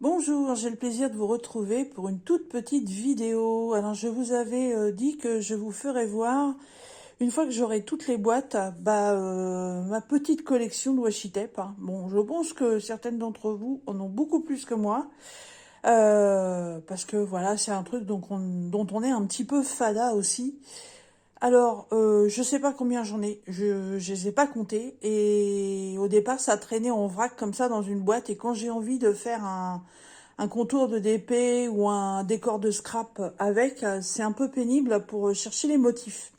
Bonjour, j'ai le plaisir de vous retrouver pour une toute petite vidéo. Alors je vous avais dit que je vous ferais voir, une fois que j'aurai toutes les boîtes, ma petite collection de washi tape, hein. Bon, je pense que certaines d'entre vous en ont beaucoup plus que moi, parce que voilà, c'est un truc dont on est un petit peu fada aussi. Alors, je sais pas combien j'en ai, je les ai pas comptés, et au départ ça traînait en vrac comme ça dans une boîte, et quand j'ai envie de faire un contour de DP ou un décor de scrap avec, c'est un peu pénible pour chercher les motifs.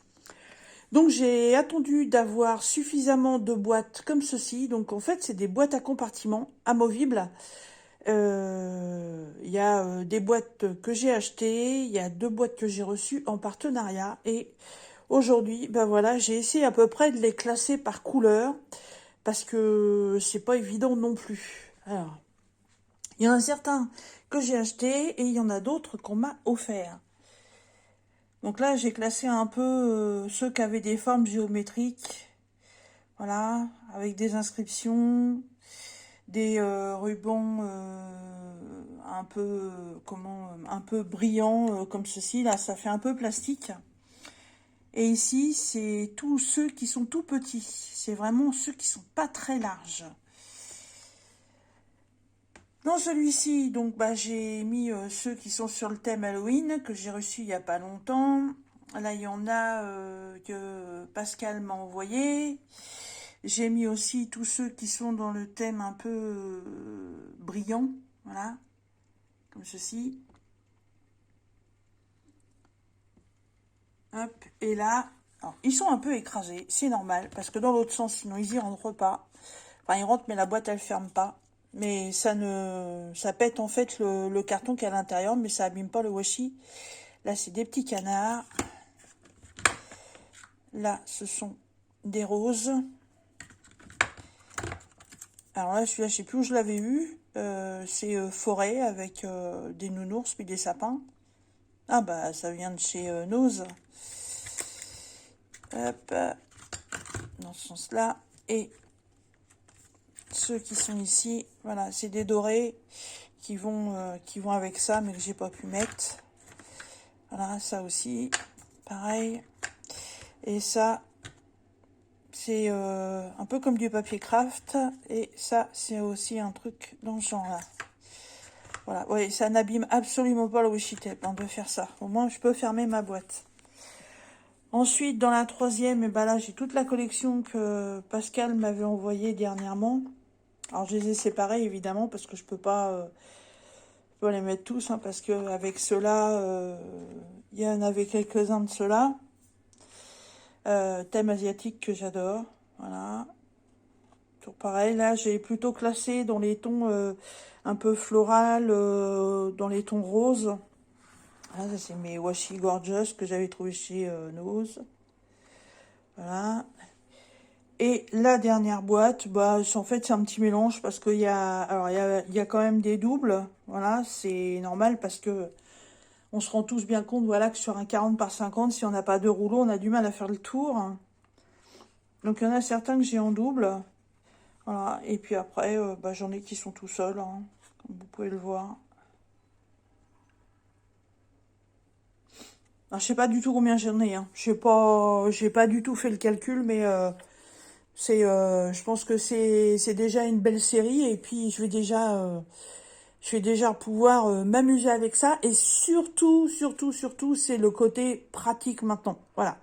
Donc j'ai attendu d'avoir suffisamment de boîtes comme ceci. Donc en fait c'est des boîtes à compartiments amovibles. Il y a des boîtes que j'ai achetées, il y a 2 boîtes que j'ai reçues en partenariat, et aujourd'hui, ben voilà, j'ai essayé à peu près de les classer par couleur parce que c'est pas évident non plus. Alors, il y en a certains que j'ai achetés et il y en a d'autres qu'on m'a offert. Donc là, j'ai classé un peu ceux qui avaient des formes géométriques, voilà, avec des inscriptions, des rubans un peu un peu brillants comme ceci. Là, ça fait un peu plastique. Et ici, c'est tous ceux qui sont tout petits. C'est vraiment ceux qui sont pas très larges. Dans celui-ci, donc, j'ai mis ceux qui sont sur le thème Halloween, que j'ai reçu il y a pas longtemps. Là, il y en a que Pascal m'a envoyé. J'ai mis aussi tous ceux qui sont dans le thème un peu brillant, voilà, comme ceci. Hop, et là, alors, ils sont un peu écrasés, c'est normal, parce que dans l'autre sens, sinon ils y rentrent pas. Enfin, ils rentrent, mais la boîte, elle ferme pas. Mais ça pète en fait le carton qui est à l'intérieur, mais ça abîme pas le washi. Là, c'est des petits canards. Là, ce sont des roses. Alors là, celui-là, je sais plus où je l'avais eu. C'est forêt avec des nounours puis des sapins. Ah bah, ça vient de chez Nose. Hop, dans ce sens-là. Et ceux qui sont ici, voilà, c'est des dorés qui vont avec ça, mais que j'ai pas pu mettre. Voilà, ça aussi, pareil. Et ça, c'est un peu comme du papier craft. Et ça, c'est aussi un truc dans ce genre-là. Voilà, ouais, ça n'abîme absolument pas le washi tape, hein, de faire ça. Au moins, je peux fermer ma boîte. Ensuite, dans la troisième, et là, j'ai toute la collection que Pascal m'avait envoyée dernièrement. Alors, je les ai séparés, évidemment, parce que je peux pas les mettre tous, hein, parce que avec ceux-là, il y en avait quelques-uns de ceux-là. Thème asiatique que j'adore, voilà. Toujours pareil, là, j'ai plutôt classé dans les tons un peu floral, dans les tons roses. Là, ça, c'est mes Washi Gorgeous que j'avais trouvé chez Nose. Voilà. Et la dernière boîte, en fait, c'est un petit mélange parce qu'il y a, alors, il y a quand même des doubles. Voilà, c'est normal parce que on se rend tous bien compte, voilà, que sur un 40 par 50, si on n'a pas 2 rouleaux, on a du mal à faire le tour. Donc, il y en a certains que j'ai en double. Voilà, et puis après, j'en ai qui sont tout seuls, hein, comme vous pouvez le voir. Alors, je sais pas du tout combien j'en ai, hein. J'ai pas du tout fait le calcul, mais je pense que c'est déjà une belle série, et puis je vais déjà pouvoir m'amuser avec ça, et surtout, c'est le côté pratique maintenant. Voilà.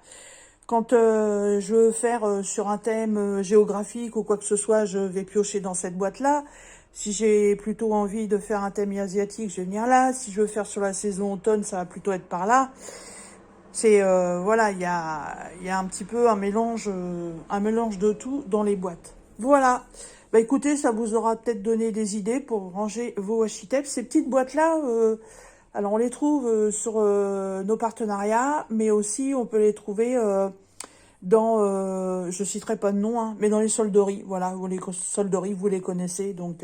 Quand je veux faire sur un thème géographique ou quoi que ce soit, je vais piocher dans cette boîte-là. Si j'ai plutôt envie de faire un thème asiatique, je vais venir là. Si je veux faire sur la saison automne, ça va plutôt être par là. C'est voilà, il y a un petit peu un mélange de tout dans les boîtes. Voilà. Bah écoutez, ça vous aura peut-être donné des idées pour ranger vos washi tapes. Ces petites boîtes-là, alors on les trouve sur nos partenariats, mais aussi on peut les trouver dans, je citerai pas de nom, hein, mais dans les solderies. Voilà, les solderies, vous les connaissez, donc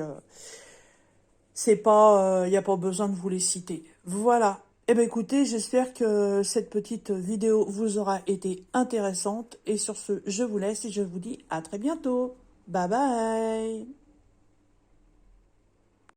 c'est pas, il n'y a pas besoin de vous les citer. Voilà. Eh bien écoutez, j'espère que cette petite vidéo vous aura été intéressante. Et sur ce, je vous laisse et je vous dis à très bientôt. Bye bye.